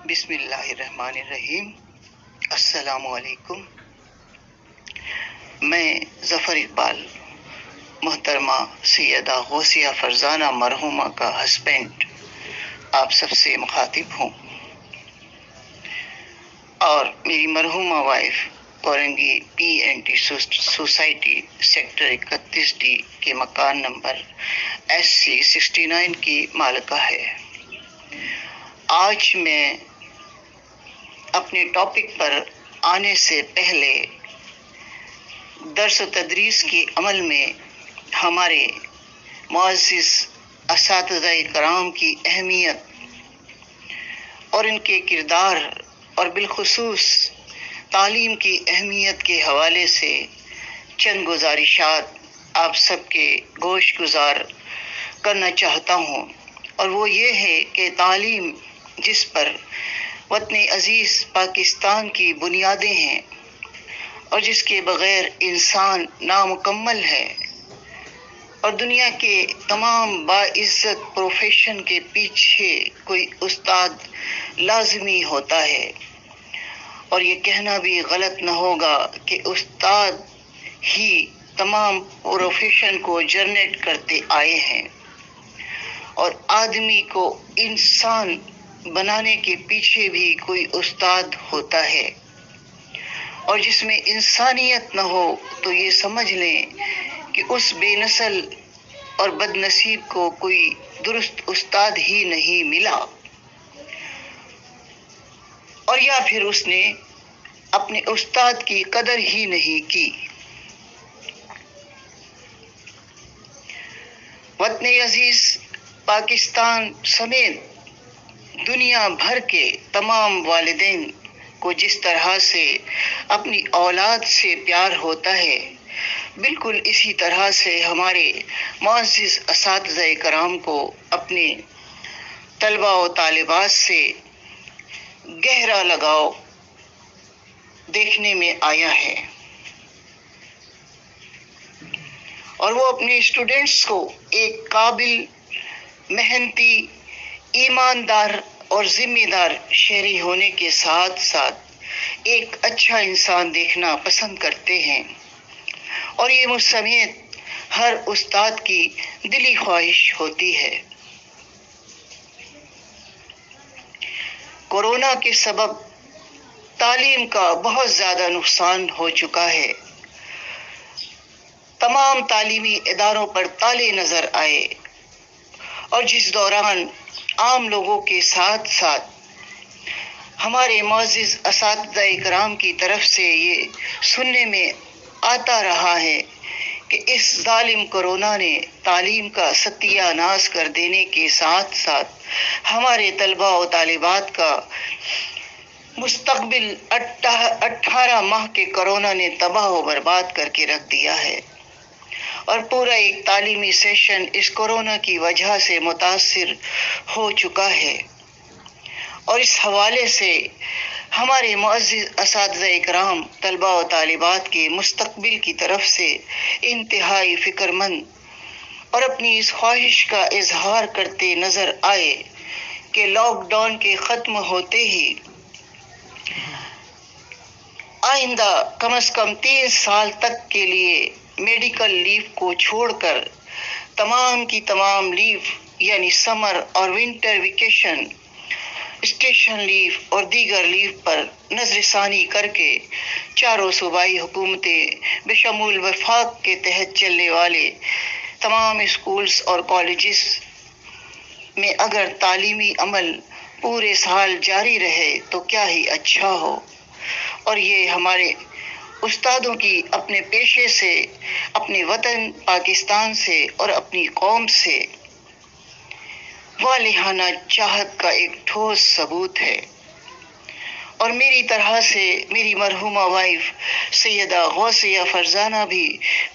بسم اللہ الرحمن الرحیم۔ السلام علیکم۔ میں ظفر اقبال، محترمہ سیدہ غوثیہ فرزانہ مرحومہ کا ہسبینڈ، آپ سب سے مخاطب ہوں، اور میری مرحومہ wife Korangi P N T society sector 31D کے مکان نمبر SC 69 کی مالکہ ہے۔ آج میں اپنے ٹاپک پر آنے سے پہلے درس و تدریس کے عمل میں ہمارے معزز اساتذہ کرام کی اہمیت اور ان کے کردار اور بالخصوص تعلیم کی اہمیت کے حوالے سے چند گزارشات آپ سب کے گوش گزار کرنا چاہتا ہوں، اور وہ یہ ہے کہ تعلیم جس پر وطن عزیز پاکستان کی بنیادیں ہیں اور جس کے بغیر انسان نامکمل ہے، اور دنیا کے تمام باعزت پروفیشن کے پیچھے کوئی استاد لازمی ہوتا ہے، اور یہ کہنا بھی غلط نہ ہوگا کہ استاد ہی تمام پروفیشن کو جنریٹ کرتے آئے ہیں، اور آدمی کو انسان بنانے کے پیچھے بھی کوئی استاد ہوتا ہے، اور جس میں انسانیت نہ ہو تو یہ سمجھ لیں کہ اس بے نسل اور بد نصیب کو کوئی درست استاد ہی نہیں ملا، اور یا پھر اس نے اپنے استاد کی قدر ہی نہیں کی۔ وطن عزیز پاکستان سمیت دنیا بھر کے تمام والدین کو جس طرح سے اپنی اولاد سے پیار ہوتا ہے، بالکل اسی طرح سے ہمارے معزز اساتذہ کرام کو اپنے طلباء و طالبات سے گہرا لگاؤ دیکھنے میں آیا ہے، اور وہ اپنے اسٹوڈنٹس کو ایک قابل، محنتی، ایماندار اور ذمہ دار شہری ہونے کے ساتھ ساتھ ایک اچھا انسان دیکھنا پسند کرتے ہیں، اور یہ مجھ سمیت ہر استاد کی دلی خواہش ہوتی ہے۔ کورونا کے سبب تعلیم کا بہت زیادہ نقصان ہو چکا ہے۔ تمام تعلیمی اداروں پر تالے نظر آئے، اور جس دوران عام لوگوں کے ساتھ ساتھ ہمارے معزز اساتذہ کرام کی طرف سے یہ سننے میں آتا رہا ہے کہ اس ظالم کورونا نے تعلیم کا ستیہ ناش کر دینے کے ساتھ ساتھ ہمارے طلباء و طالبات کا مستقبل 18 ماہ کے کورونا نے تباہ و برباد کر کے رکھ دیا ہے، اور پورا ایک تعلیمی سیشن اس کورونا کی وجہ سے متاثر ہو چکا ہے، اور اس حوالے سے ہمارے معزز اساتذہ کرام طلباء و طالبات کے مستقبل کی طرف سے انتہائی فکر مند اور اپنی اس خواہش کا اظہار کرتے نظر آئے کہ لاک ڈاؤن کے ختم ہوتے ہی آئندہ کم از کم 3 سال تک کے لیے میڈیکل لیو کو چھوڑ کر تمام کی تمام لیو یعنی سمر اور ونٹر ویکیشن، اسٹیشن لیو اور دیگر لیو پر نظر ثانی کر کے چاروں صوبائی حکومتیں بشمول وفاق کے تحت چلنے والے تمام اسکولز اور کالجز میں اگر تعلیمی عمل پورے سال جاری رہے تو کیا ہی اچھا ہو، اور یہ ہمارے استادوں کی اپنے پیشے سے، اپنے وطن پاکستان سے اور اپنی قوم سے والہانہ چاہت کا ایک ٹھوس ثبوت ہے۔ اور میری طرح سے میری مرحومہ وائف سیدہ غوثیہ فرزانہ بھی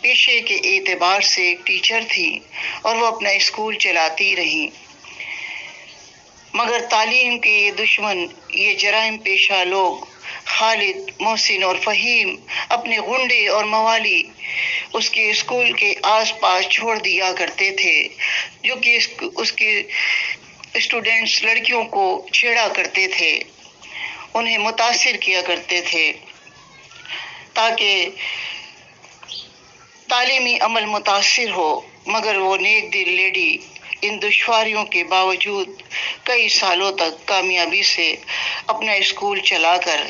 پیشے کے اعتبار سے ایک ٹیچر تھی، اور وہ اپنا اسکول چلاتی رہیں، مگر تعلیم کے یہ دشمن، یہ جرائم پیشہ لوگ خالد، محسن اور فہیم اپنے غنڈے اور موالی اس کے اسکول کے آس پاس چھوڑ دیا کرتے تھے، جو کہ اس کے اسٹوڈنٹس لڑکیوں کو چھیڑا کرتے تھے، انہیں متاثر کیا کرتے تھے تاکہ تعلیمی عمل متاثر ہو، مگر وہ نیک دل لیڈی ان دشواریوں کے باوجود کئی سالوں تک کامیابی سے اپنا اسکول چلا کر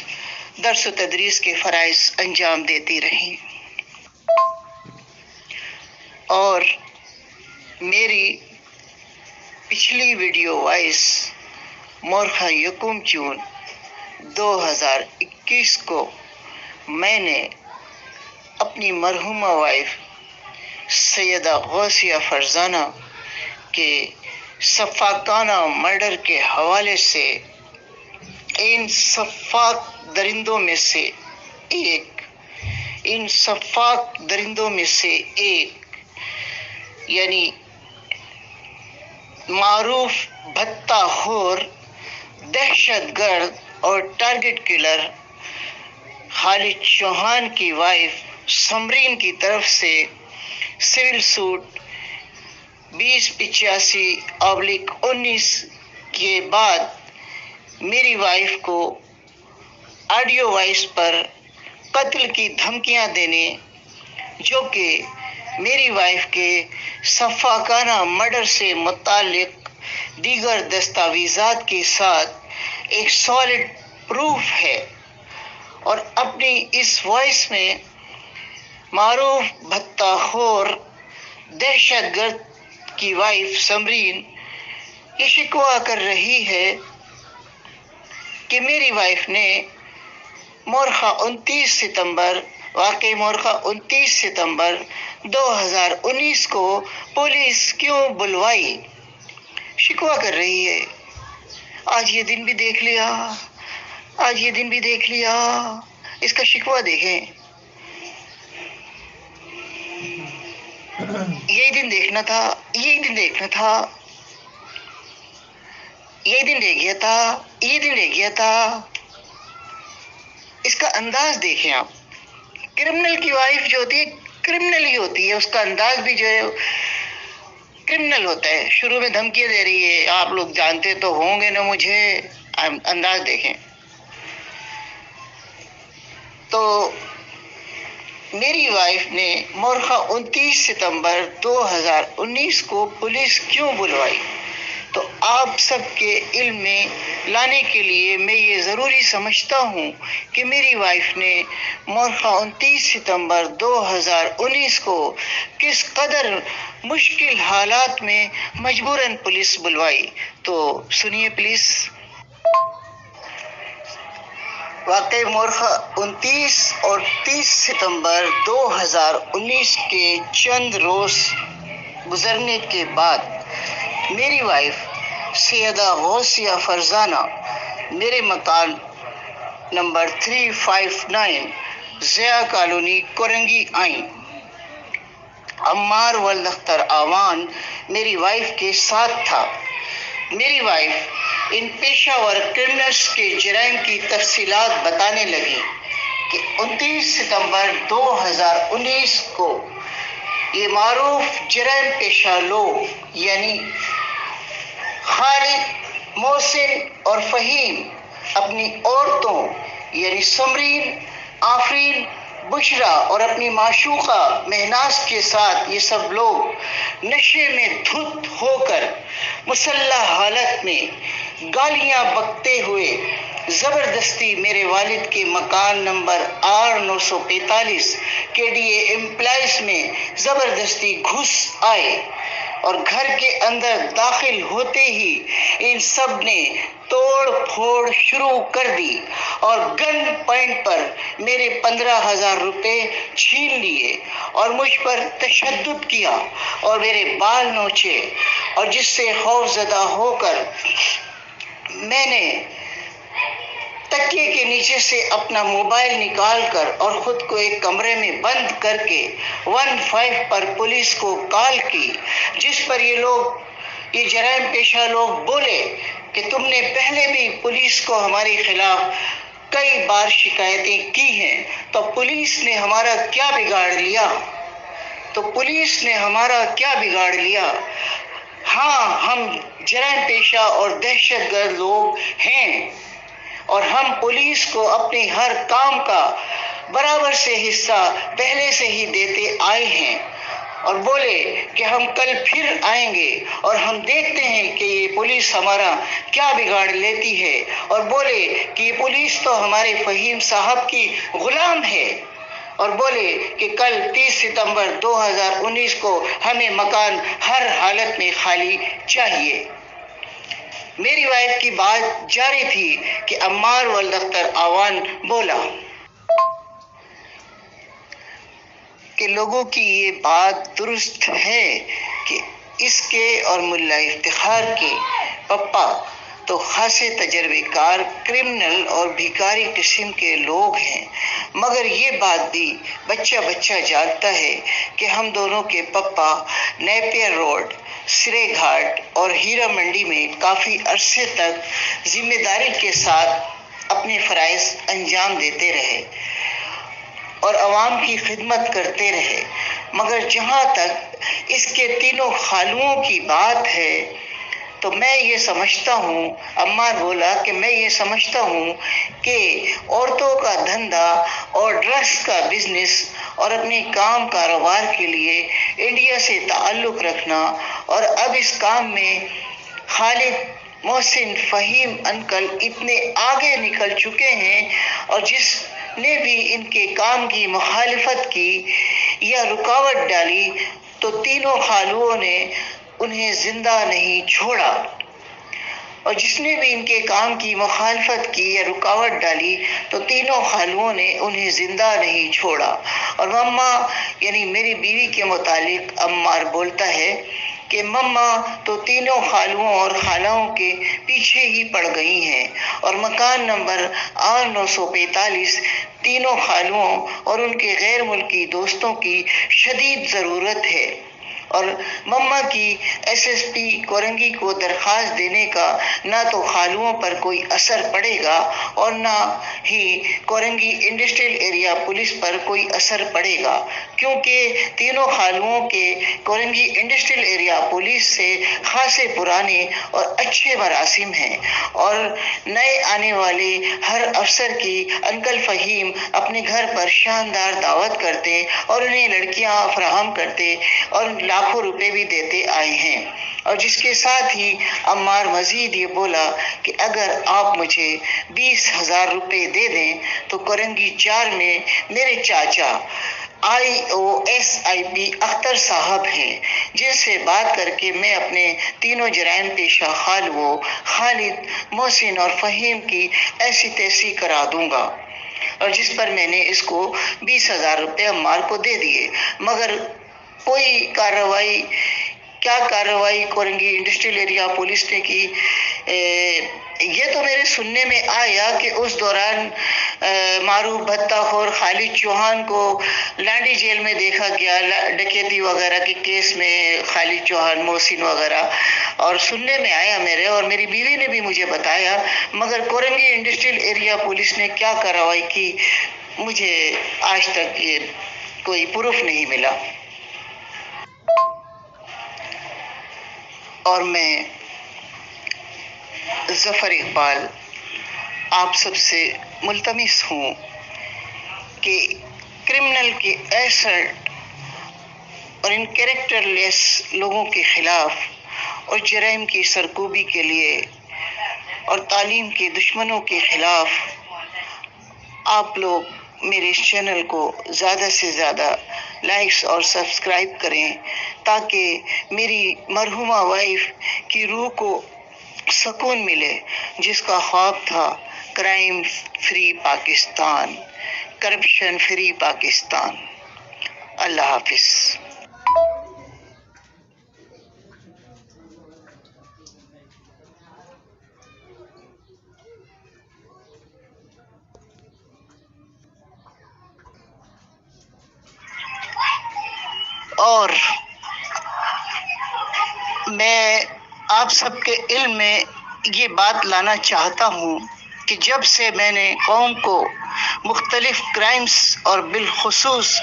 درس و تدریس کے فرائض انجام دیتی رہیں۔ اور میری پچھلی ویڈیو وائس مورخہ یکم جون 2021 کو میں نے اپنی مرحومہ وائف سیدہ غوثیہ فرزانہ کے سفاکانہ مرڈر کے حوالے سے ان سفاک درندوں میں سے ایک یعنی معروف بھتہ خور، دہشت گرد اور ٹارگٹ کلر خالد چوہان کی وائف سمرین کی طرف سے سول سوٹ 2085/19 کے بعد میری وائف کو آڈیو وائس پر قتل کی دھمکیاں دینے، جو کہ میری وائف کے سفاکانہ مرڈر سے متعلق دیگر دستاویزات کے ساتھ ایک سالڈ پروف ہے، اور اپنی اس وائس میں معروف بھتہ خور دہشت گرد کی وائف سمرین یہ شکوہ کر رہی ہے کہ میری وائف نے مورخہ 29 ستمبر 2019 کو پولیس کیوں بلوائی، شکوہ کر رہی ہے۔ آج یہ دن بھی دیکھ لیا، اس کا شکوہ دیکھیں۔ یہی دن دیکھنا تھا، یہ دن رہ گیا تھا۔ اس کا انداز دیکھیں آپ۔ کرمنل کی وائف جو ہوتی ہے کرمنل ہی ہوتی ہے، اس کا انداز بھی جو ہے کرمنل ہوتا ہے۔ شروع میں دھمکیاں دے رہی ہے، آپ لوگ جانتے تو ہوں گے نا مجھے، انداز دیکھیں۔ تو میری وائف نے مورخہ 29 ستمبر 2019 کو پولیس کیوں بلوائی، تو آپ سب کے علم میں لانے کے لیے میں یہ ضروری سمجھتا ہوں کہ میری وائف نے مورخہ 29 ستمبر 2019 کو کس قدر مشکل حالات میں مجبوراً پولیس بلوائی، تو سنیے پلیز۔ واقع مورخہ 29 اور 30 ستمبر 2019 کے چند روز گزرنے کے بعد میری وائف سیدہ غوثیہ فرزانہ میرے مکان نمبر 359 ضیاء کالونی کورنگی آئیں۔ عمار ولد اختر آوان میری وائف کے ساتھ تھا۔ میری وائف ان پیشہ ور کرمنلز کے جرائم کی تفصیلات بتانے لگی کہ 29 ستمبر 2019 کو یہ معروف جرائم پیشہ لوگ یعنی خالد، محسن اور فہیم اپنی عورتوں یعنی سمرین، آفرین، بشرا اور اپنی معشوقہ مہناز کے ساتھ یہ سب لوگ نشے میں دھت ہو کر مسلح حالت میں گالیاں بکتے ہوئے زبردستی میرے والد کے مکان نمبر R945 KDA امپلائز میں زبردستی گھس آئے، اور گھر کے اندر داخل ہوتے ہی ان سب نے توڑ پھوڑ شروع کر دی اور گن پوائنٹ پر میرے 15,000 روپے چھین لیے اور مجھ پر تشدد کیا اور میرے بال نوچے، اور جس سے خوف زدہ ہو کر میں نے تکیے کے نیچے سے اپنا موبائل نکال کر اور خود کو ایک کمرے میں بند کر کے 15 پر پولیس کو کال کی، جس پر یہ جرائم پیشہ لوگ بولے کہ تم نے پہلے بھی پولیس کو ہمارے خلاف کئی بار شکایتیں کی ہیں، تو پولیس نے ہمارا کیا بگاڑ لیا؟ ہاں، ہم جرائم پیشہ اور دہشت گرد لوگ ہیں، اور ہم پولیس کو اپنے ہر کام کا برابر سے حصہ پہلے سے ہی دیتے آئے ہیں، اور بولے کہ ہم کل پھر آئیں گے اور ہم دیکھتے ہیں کہ یہ پولیس ہمارا کیا بگاڑ لیتی ہے، اور بولے کہ یہ پولیس تو ہمارے فہیم صاحب کی غلام ہے، اور بولے کہ کل 30 ستمبر 2019 کو ہمیں مکان ہر حالت میں خالی چاہیے۔ میری وائف کی بات جاری تھی کہ عمار ولد اختر آوان بولا کہ لوگوں کی یہ بات درست ہے کہ اس کے اور ملا افتخار کے پپا تو خاصے تجربے کار کرمنل اور بھیکاری قسم کے لوگ ہیں، مگر یہ بات بھی بچہ بچہ جانتا ہے کہ ہم دونوں کے پپا نیپیر روڈ، سرے گھاٹ اور ہیرا منڈی میں کافی عرصے تک ذمہ داری کے ساتھ اپنے فرائض انجام دیتے رہے اور عوام کی خدمت کرتے رہے، مگر جہاں تک اس کے تینوں خالوؤں کی بات ہے تو میں یہ سمجھتا ہوں، عمار بولا کہ میں یہ سمجھتا ہوں کہ عورتوں کا دھندا اور ڈرگس کا بزنس اور اپنے کام کاروبار کے لیے انڈیا سے تعلق رکھنا، اور اب اس کام میں خالد محسن فہیم انکل اتنے آگے نکل چکے ہیں، اور جس نے بھی ان کے کام کی مخالفت کی یا رکاوٹ ڈالی تو تینوں خالوؤں نے انہیں زندہ نہیں چھوڑا، اور جس نے بھی ان کے کام کی مخالفت کی یا رکاوٹ ڈالی تو تینوں خالوؤں نے انہیں زندہ نہیں چھوڑا۔ اور مما یعنی میری بیوی کے متعلق عمار بولتا ہے کہ مما تو تینوں خالوؤں اور خالاؤں کے پیچھے ہی پڑ گئی ہیں، اور مکان نمبر 945 تینوں خالوؤں اور ان کے غیر ملکی دوستوں کی شدید ضرورت ہے، اور مما کی ایس ایس پی کورنگی کو درخواست دینے کا نہ تو خالوؤں پر کوئی اثر پڑے گا اور نہ ہی کورنگی انڈسٹریل ایریا پولیس پر کوئی اثر پڑے گا، کیونکہ تینوں خالوؤں کے کورنگی انڈسٹریل ایریا پولیس سے خاصے پرانے اور اچھے مراسم ہیں، اور نئے آنے والے ہر افسر کی انکل فہیم اپنے گھر پر شاندار دعوت کرتے اور انہیں لڑکیاں فراہم کرتے اور لاکھوں روپے بھی دیتے آئے ہیں۔ اور جس کے ساتھ ہی عمار مزید یہ بولا کہ اگر آپ مجھے 20,000 روپے دے دیں تو کورنگی 4 میں میرے چاچا IOSIP اختر صاحب ہیں، جن سے بات کر کے میں اپنے تینوں جرائم پیشہ خالوؤں خالد، محسن اور فہیم کی ایسی تیسی کرا دوں گا، اور جس پر میں نے اس کو 20,000 روپے عمار کو دے دیے، مگر کوئی کیا کارروائی کورنگی انڈسٹریل ایریا پولیس نے کی؟ یہ تو میرے سننے میں آیا کہ اس دوران معروف بھتہ خور خالد چوہان کو لانڈی جیل میں دیکھا گیا، ڈکیتی وغیرہ کے کیس میں خالد چوہان، محسن وغیرہ، اور سننے میں آیا میرے، اور میری بیوی نے بھی مجھے بتایا، مگر کورنگی انڈسٹریل ایریا پولیس نے کیا کارروائی کی مجھے آج تک یہ کوئی پروف نہیں ملا۔ اور میں ظفر اقبال آپ سب سے ملتمس ہوں کہ کرمنل کے ایسٹ اور ان کیریکٹر لیس لوگوں کے خلاف اور جرائم کی سرکوبی کے لیے اور تعلیم کے دشمنوں کے خلاف آپ لوگ میرے اس چینل کو زیادہ سے زیادہ لائکس اور سبسکرائب کریں، تاکہ میری مرحومہ وائف کی روح کو سکون ملے، جس کا خواب تھا crime free Pakistan, corruption free Pakistan. اللہ حافظ۔ اور میں آپ سب کے علم میں یہ بات لانا چاہتا ہوں کہ جب سے میں نے قوم کو مختلف کرائمز اور بالخصوص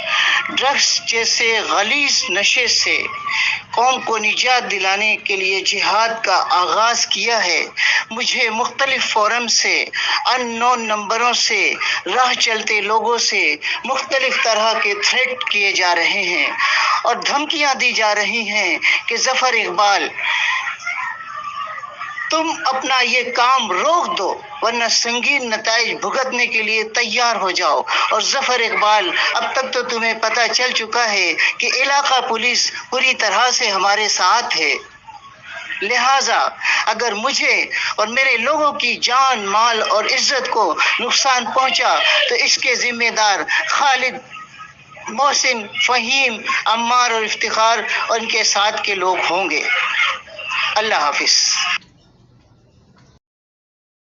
ڈرگس جیسے غلیظ نشے سے قوم کو نجات دلانے کے لیے جہاد کا آغاز کیا ہے۔ مجھے مختلف فورم سے، ان نون نمبروں سے، راہ چلتے لوگوں سے مختلف طرح کے تھریٹ کیے جا رہے ہیں اور دھمکیاں دی جا رہی ہیں کہ ظفر اقبال تم اپنا یہ کام روک دو ورنہ سنگین نتائج بھگتنے کے لیے تیار ہو جاؤ۔ اور ظفر اقبال، اب تک تو تمہیں پتہ چل چکا ہے کہ علاقہ پولیس پوری طرح سے ہمارے ساتھ ہے، لہٰذا اگر مجھے اور میرے لوگوں کی جان، مال اور عزت کو نقصان پہنچا تو اس کے ذمہ دار خالد، محسن، فہیم، عمار اور افتخار اور ان کے ساتھ کے لوگ ہوں گے۔ اللہ حافظ۔